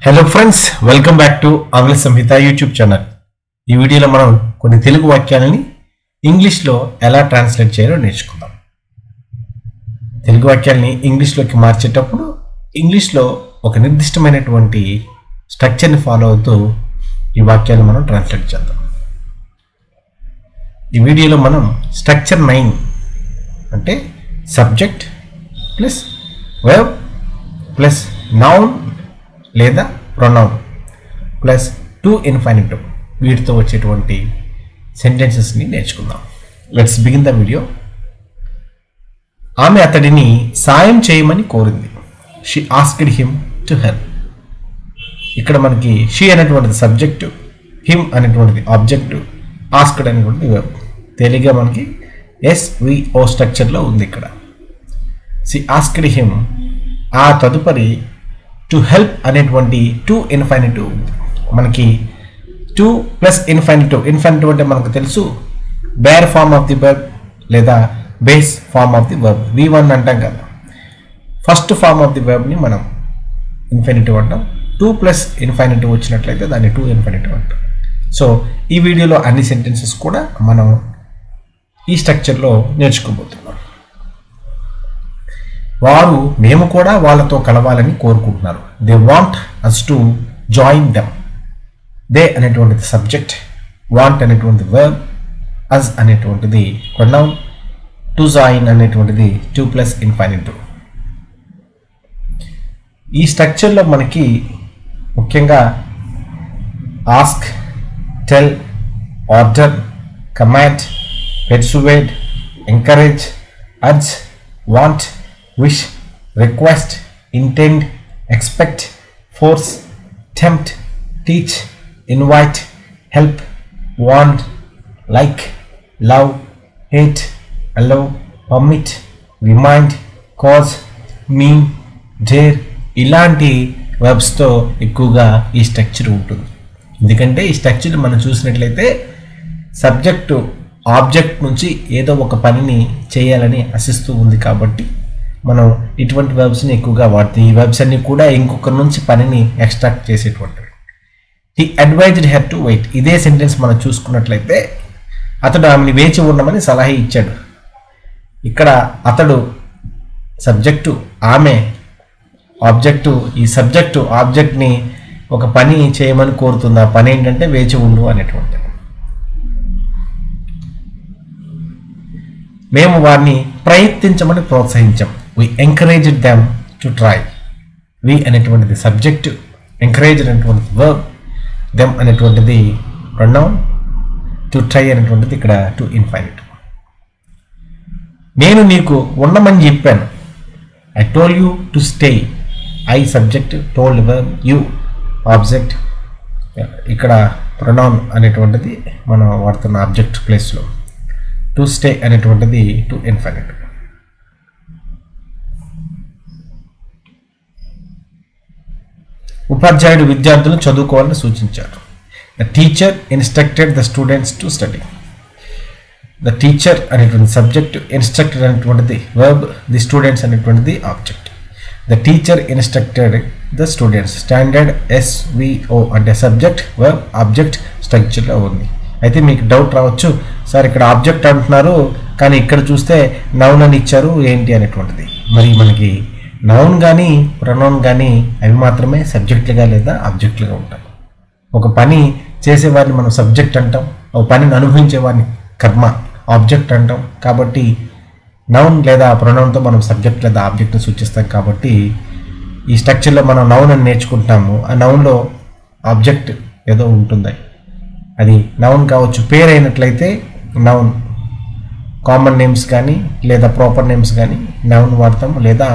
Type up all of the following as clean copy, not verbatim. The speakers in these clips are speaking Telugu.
Hello friends, welcome back to ఆంగ్ల సంహిత యూట్యూబ్ ఛానల్. ఈ వీడియోలో మనం కొన్ని తెలుగు వాక్యాలని ఇంగ్లీష్లో ఎలా ట్రాన్స్లేట్ చేయాలో నేర్చుకుందాం. తెలుగు వాక్యాలని ఇంగ్లీష్లోకి మార్చేటప్పుడు ఇంగ్లీష్లో ఒక నిర్దిష్టమైనటువంటి స్ట్రక్చర్ని ఫాలో అవుతూ ఈ వాక్యాలను మనం ట్రాన్స్లేట్ చేద్దాం. ఈ వీడియోలో మనం స్ట్రక్చర్ 9 అంటే subject plus verb plus noun లేదా ప్రొనౌన్ ప్లస్ టు ఇన్ఫినిటివ్ వీటితో వచ్చేటువంటి సెంటెన్సెస్ని నేర్చుకుందాం. Let's begin the video. ఆమె అతడిని సాయం చేయమని కోరింది. She asked him to help. ఇక్కడ మనకి షీ అనేటువంటిది సబ్జెక్టు, హిమ్ అనేటువంటిది ఆబ్జెక్టు, ఆస్క్డ్ అనేటువంటిది వర్బ్. తెలుగుగా మనకి SVO స్ట్రక్చర్లో ఉంది. ఇక్కడ షీ ఆస్క్డ్ హిమ్, ఆ తదుపరి టు హెల్ప్ అనేటువంటి టు ఇన్ఫినిటివ్ ఉంది. మనకి టు ప్లస్ ఇన్ఫినిటివ్ అంటే మనకు తెలుసు bare form of the verb లేదా base form of the verb, V1 అంటాం కదా. ఫస్ట్ ఫార్మ్ ఆఫ్ ది వర్బ్ని మనం ఇన్ఫినిటివ్ అంటాం. టు ప్లస్ ఇన్ఫినిటివ్ వచ్చినట్లయితే దాన్ని టు ఇన్ఫినిటివ్ అంటాం. సో ఈ వీడియోలో అన్ని సెంటెన్సెస్ కూడా మనం ఈ స్ట్రక్చర్లో నేర్చుకోబోతున్నాం. వారు మేము కూడా వాళ్ళతో కలవాలని కోరుకుంటున్నారు. They want us to join them. They అనేటువంటిది సబ్జెక్ట్, వాంట్ అనేటువంటిది వర్బ్, అస్ అనేటువంటిది ప్రొనౌన్, టు జాయిన్ అనేటువంటిది టు ప్లస్ ఇన్ఫినిటివ్. ఈ స్ట్రక్చర్లో మనకి ముఖ్యంగా ask, tell, order, command, persuade, encourage, urge, want, wish, request, intend, expect, force, tempt, teach, invite, help, want, like, love, hate, allow, permit, remind, cause, mean, dare ఇలాంటి వర్బ్స్తో ఎక్కువగా ఈ స్ట్రక్చర్ ఉంటుంది. ఎందుకంటే ఈ స్ట్రక్చర్ మనం చూసినట్లయితే సబ్జెక్టు ఆబ్జెక్ట్ నుంచి ఏదో ఒక పనిని చేయాలని ఆశిస్తూ ఉంది కాబట్టి మనం ఇటువంటి వర్బ్స్ని ఎక్కువగా వాడుతాం. ఈ వర్బ్స్ అన్ని కూడా ఇంకొకరి నుంచి పనిని ఎక్స్ట్రాక్ట్ చేసేటువంటివి. He advised her to wait. ఇదే సెంటెన్స్ మనం చూసుకున్నట్లయితే అతడు ఆమెని వేచి ఉండమని సలహా ఇచ్చాడు. ఇక్కడ అతడు సబ్జెక్టు, ఆమె ఆబ్జెక్టు. ఈ సబ్జెక్టు ఆబ్జెక్ట్ని ఒక పని చేయమని కోరుతుంది. ఆ పని ఏంటంటే వేచి ఉండు అనేటువంటిది. మేము వారిని ప్రయత్నించమని ప్రోత్సహించాం. వి ఎంకరేజ్డ్ దెమ్ టు ట్రై. వి అనేటువంటిది సబ్జెక్టు, ఎంకరేజ్ అనేటువంటిది వర్బ్, దెమ్ అనేటువంటిది ప్రొనౌన్, టు ట్రై అనేటువంటిది ఇక్కడ టు ఇన్ఫినిటివ్. నేను నీకు ఉండమని చెప్పాను. I told you to stay. I subject, told verb, you object. ఇక్కడ ప్రొనౌన్ అనేటువంటిది మనం వాడుతున్న ఆబ్జెక్ట్ ప్లేస్లో. టు స్టే అనేటువంటిది టు ఇన్ఫినిటివ్. ఉపాధ్యాయుడు విద్యార్థులను చదువుకోవాలని సూచించారు. The teacher instructed the students to study. The teacher అనేటువంటి సబ్జెక్ట్, ఇన్స్ట్రక్టెడ్ అనేటువంటిది వర్బ్, ది స్టూడెంట్స్ అనేటువంటిది object. The teacher instructed the students. Standard SVO అంటే సబ్జెక్ట్, వర్బ్, ఆబ్జెక్ట్ స్ట్రక్చర్లో ఉంది. అయితే మీకు డౌట్ రావచ్చు, సార్ ఇక్కడ ఆబ్జెక్ట్ అంటున్నారు కానీ ఇక్కడ చూస్తే నౌన్ అని ఇచ్చారు ఏంటి అనేటువంటిది. మరి మనకి నౌన్ కానీ ప్రొనౌన్ కానీ అవి మాత్రమే సబ్జెక్టులుగా లేదా ఆబ్జెక్టులుగా ఉంటాయి. ఒక పని చేసేవారిని మనం సబ్జెక్ట్ అంటాం, ఒక పనిని అనుభవించేవారిని కర్మ ఆబ్జెక్ట్ అంటాం. కాబట్టి నౌన్ లేదా ప్రొనౌన్తో మనం సబ్జెక్ట్ లేదా ఆబ్జెక్ట్ని సూచిస్తాం. కాబట్టి ఈ స్ట్రక్చర్లో మనం నౌన్ అని నేర్చుకుంటాము. ఆ నౌన్లో ఆబ్జెక్ట్ ఏదో ఉంటుంది. అది నౌన్ కావచ్చు, పేరు అయినట్లయితే నౌన్, కామన్ నేమ్స్ కానీ లేదా ప్రాపర్ నేమ్స్ కానీ నౌన్ వాడతాం, లేదా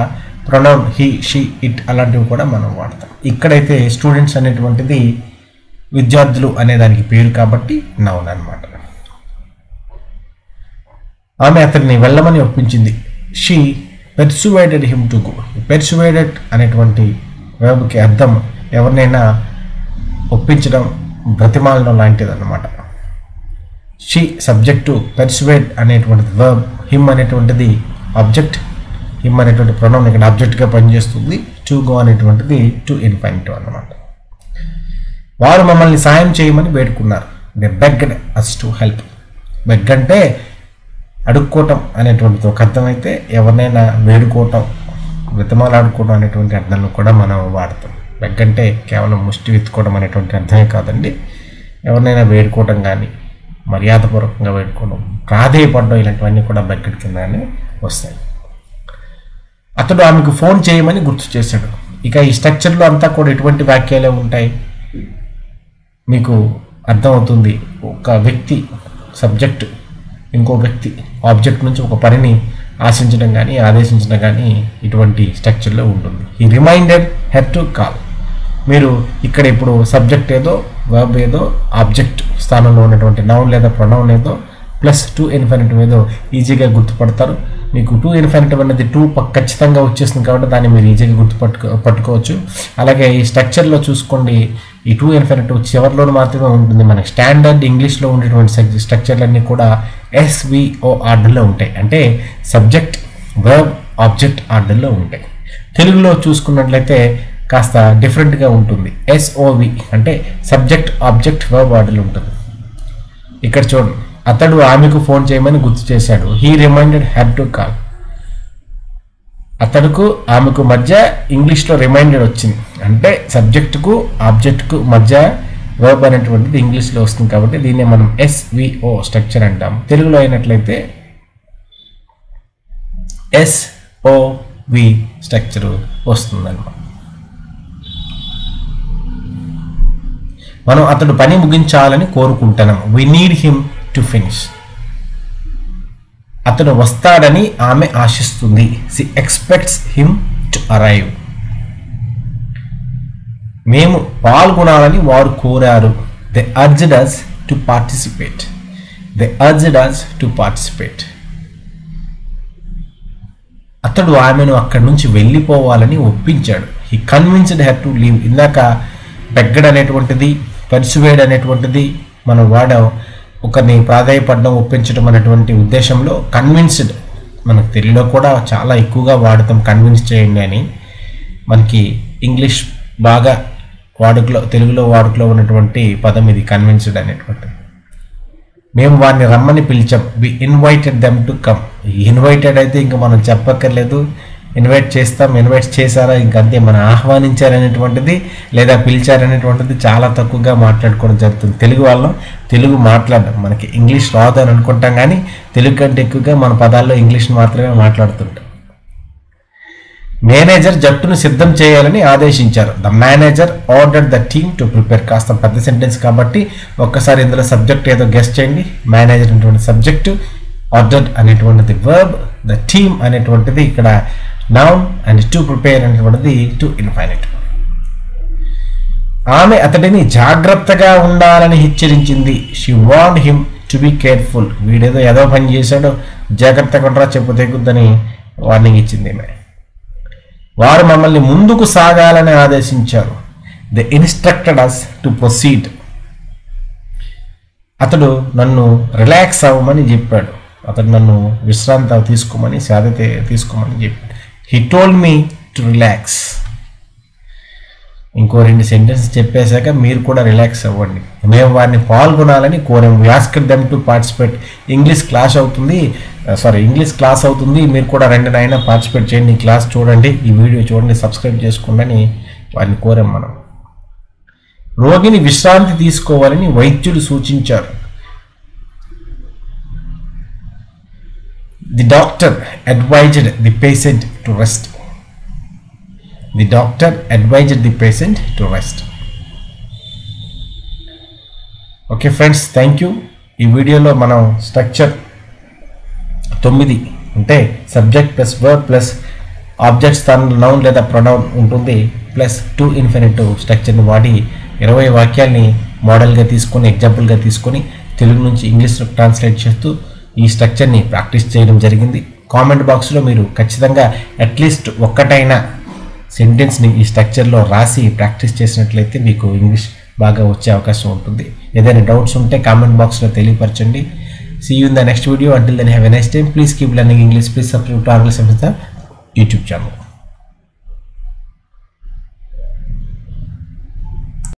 ప్రొనౌన్ హీ, షీ, ఇట్ అలాంటివి కూడా మనం వాడతాం. ఇక్కడైతే స్టూడెంట్స్ అనేటువంటిది విద్యార్థులు అనే దానికి పేరు కాబట్టి నౌన్ అన్నమాట. ఆమె అతన్ని వెళ్ళమని ఒప్పించింది. She persuaded him to go. Persuaded అనేటువంటి వర్బ్కి అర్థం ఎవరినైనా ఒప్పించడం, బ్రతిమాలడం లాంటిది అన్నమాట. షీ సబ్జెక్టు, పెర్సువేడ్ అనేటువంటిది వర్బ్, హిమ్ అనేటువంటిది ఆబ్జెక్ట్, హిమ్ అనేటువంటి ప్రొనౌన్ ఇక్కడ ఆబ్జెక్ట్గా పనిచేస్తుంది. టు గో అనేటువంటిది టు ఇన్ఫినిటివ్ అన్నమాట. వారు మమ్మల్ని సాయం చేయమని వేడుకున్నారు. They begged us to help. Beg అంటే అడుక్కోవటం అనేటువంటిది ఒక అర్థం అయితే, ఎవరినైనా వేడుకోవటం, వితమాలాడుకోవడం అనేటువంటి అర్థంలో కూడా మనం వాడతాం. బెగ్ అంటే కేవలం ముష్టి విత్తుకోవడం అనేటువంటి అర్థమే కాదండి. ఎవరినైనా వేడుకోవటం కానీ, మర్యాదపూర్వకంగా వేడుకోవడం, ప్రాధేయపడడం, ఇలాంటివన్నీ కూడా బెగ్గడ్ కిందనే వస్తాయి. అతడు ఆమెకు ఫోన్ చేయమని గుర్తు చేశాడు. ఇక ఈ స్ట్రక్చర్లో అంతా కూడా ఎటువంటి వాక్యాలే ఉంటాయి మీకు అర్థమవుతుంది. ఒక వ్యక్తి సబ్జెక్ట్, ఇంకో వ్యక్తి ఆబ్జెక్ట్ నుంచి ఒక పనిని ఆశించడం కానీ ఆదేశించడం కానీ ఇటువంటి స్ట్రక్చర్లో ఉంటుంది. ఈ రిమైండెడ్ హెడ్ టు కాల్. మీరు ఇక్కడ ఇప్పుడు సబ్జెక్ట్ ఏదో, వర్బ్ ఏదో, ఆబ్జెక్ట్ స్థానంలో ఉన్నటువంటి నౌన్ లేదా ప్రొనౌన్ ఏదో ప్లస్ టు ఇన్ఫినిటివ్ ఏదో ఈజీగా గుర్తుపడతారు. మీకు టు ఇన్ఫినిటివ్ అనేది టు ఖచ్చితంగా వచ్చేస్తుంది కాబట్టి దాన్ని మీరు ఈజీగా పట్టుకోవచ్చు. అలాగే ఈ స్ట్రక్చర్లో చూసుకోండి, ఈ టు ఇన్ఫినిటివ్ చివరిలో మాత్రమే ఉంటుంది. మనకి స్టాండర్డ్ ఇంగ్లీష్లో ఉండేటువంటి స్ట్రక్చర్లన్నీ కూడా SVO ఆర్డర్లో ఉంటాయి, అంటే సబ్జెక్ట్, వర్బ్, ఆబ్జెక్ట్ ఆర్డర్లో ఉంటాయి. తెలుగులో చూసుకున్నట్లయితే కాస్త డిఫరెంట్గా ఉంటుంది. SOV అంటే సబ్జెక్ట్, ఆబ్జెక్ట్, వర్బ్ ఆర్డర్లో ఉంటుంది. ఇక్కడ చూడండి, అతడు ఆమెకు ఫోన్ చేయమని గుర్తు చేశాడు. He reminded her to call. అతడుకు ఆమెకు మధ్య ఇంగ్లీష్లో రిమైండెడ్ వచ్చింది, అంటే సబ్జెక్టుకు ఆబ్జెక్టుకు మధ్య వర్బ్ అనేటువంటిది ఇంగ్లీష్లో వస్తుంది కాబట్టి దీన్ని మనం SVO స్ట్రక్చర్ అంటాం. తెలుగులో అయినట్లయితే SOV స్ట్రక్చర్ వస్తుందన్నమాట. మనం అతడు పని ముగించాలని కోరుకుంటున్నాం. We need him to finish. అతడు వస్తాడని ఆమె ఆశిస్తుంది. She expects him to arrive. మేము పాల్గొనాలని వారు కోరారు. They urged us to participate. They urged us to participate. అతడు ఆమెను అక్కడి నుంచి వెళ్ళిపోవాలని ఒప్పించాడు. He convinced her to leave. ఇందాక బెగ్గడ్ అనేటువంటిది, పర్సువేడ్ అనేటువంటిది మనం వాడాం. ఒకరిని ప్రాధాయపడడం, ఒప్పించడం అనేటువంటి ఉద్దేశంలో కన్విన్స్డ్ మనకు తెలుగులో కూడా చాలా ఎక్కువగా వాడతాం. కన్విన్స్ చేయండి అని. మనకి ఇంగ్లీష్ బాగా వాడుకలో, తెలుగులో వాడుకలో ఉన్నటువంటి పదం ఇది, కన్విన్స్డ్ అనేటువంటిది. మేము వారిని రమ్మని పిలిచాం. We invited them to come. Invited అయితే ఇంకా మనం చెప్పక్కర్లేదు, ఇన్వైట్ చేస్తాం. ఇన్వైట్ చేశారా ఇంకంతే, మనం ఆహ్వానించారనేటువంటిది లేదా పిలిచారనేటువంటిది చాలా తక్కువగా మాట్లాడుకోవడం జరుగుతుంది. తెలుగు వాళ్ళం తెలుగు మాట్లాడడం, మనకి ఇంగ్లీష్ రాదు అని అనుకుంటాం, కానీ తెలుగు కంటే ఎక్కువగా మన పదాల్లో ఇంగ్లీష్ మాత్రమే మాట్లాడుతుంటాం. మేనేజర్ జట్టును సిద్ధం చేయాలని ఆదేశించారు. The manager ordered the team to prepare. కాస్త పెద్ద సెంటెన్స్ కాబట్టి ఒక్కసారి ఇందులో సబ్జెక్ట్ ఏదో గెస్ట్ చేయండి. మేనేజర్ అనేటువంటి సబ్జెక్టు, ఆర్డర్డ్ అనేటువంటిది వర్బ్, ద టీమ్ అనేటువంటిది ఇక్కడ నౌన్, అండ్ టు ప్రిపేర్ అనేటువంటిది టు ఇన్ఫినిటివ్. ఆమె అతడిని జాగ్రత్తగా ఉండాలని హెచ్చరించింది. She warned him to be careful. వీడేదో ఏదో పని చేశాడో, జాగ్రత్తగా ఉండరా, చెప్పు తెగుద్దని వార్నింగ్ ఇచ్చింది ఆమె. వారు మమ్మల్ని ముందుకు సాగాలని ఆదేశించారు. They instructed us to proceed. అతడు నన్ను రిలాక్స్ అవ్వమని చెప్పాడు. అతడు నన్ను విశ్రాంతి తీసుకోమని, శాంతి తీసుకోమని చెప్పాడు. He told me to relax. ఇంకో 2 సెంటెన్స్ చెప్పేశాక మీరు కూడా రిలాక్స్ అవ్వండి. మేము వారిని పాల్గొనాలని కోరాము. We asked them to participate. English class అవుతుంది, మీరు కూడా రండి నాయన, పార్టిసిపేట్ చేయండి, ఈ క్లాస్ చూడండి, ఈ వీడియో చూడండి, సబ్స్క్రైబ్ చేసుకోండి అని వారిని కోరాం మనం. రోగిని విశ్రాంతి తీసుకోవాలని వైద్యుడు సూచించారు. The doctor advised the patient to rest. The doctor advised the patient to rest. Okay friends, thank you. ఈ వీడియోలో మనం స్ట్రక్చర్ 9 అంటే subject plus verb plus object స్థానంలో నౌన్ లేదా ప్రొనౌన్ ఉంటుంది, ప్లస్ టు ఇన్ఫినిటివ్ స్ట్రక్చర్ని వాడి 20 వాక్యాల్ని మోడల్గా తీసుకొని, ఎగ్జాంపుల్గా తీసుకొని తెలుగు నుంచి ఇంగ్లీష్లో ట్రాన్స్లేట్ చేస్తూ ఈ స్ట్రక్చర్ని ప్రాక్టీస్ చేయడం జరిగింది. కామెంట్ బాక్స్లో మీరు ఖచ్చితంగా అట్లీస్ట్ ఒక్కటైనా సెంటెన్స్ని ఈ స్ట్రక్చర్లో రాసి ప్రాక్టీస్ చేసినట్లయితే మీకు ఇంగ్లీష్ బాగా వచ్చే అవకాశం ఉంటుంది. ఏదైనా డౌట్స్ ఉంటే కామెంట్ బాక్స్లో తెలియపరచండి. See you in the next video. Until then, have a nice time. Please keep learning English. Please subscribe to our YouTube channel.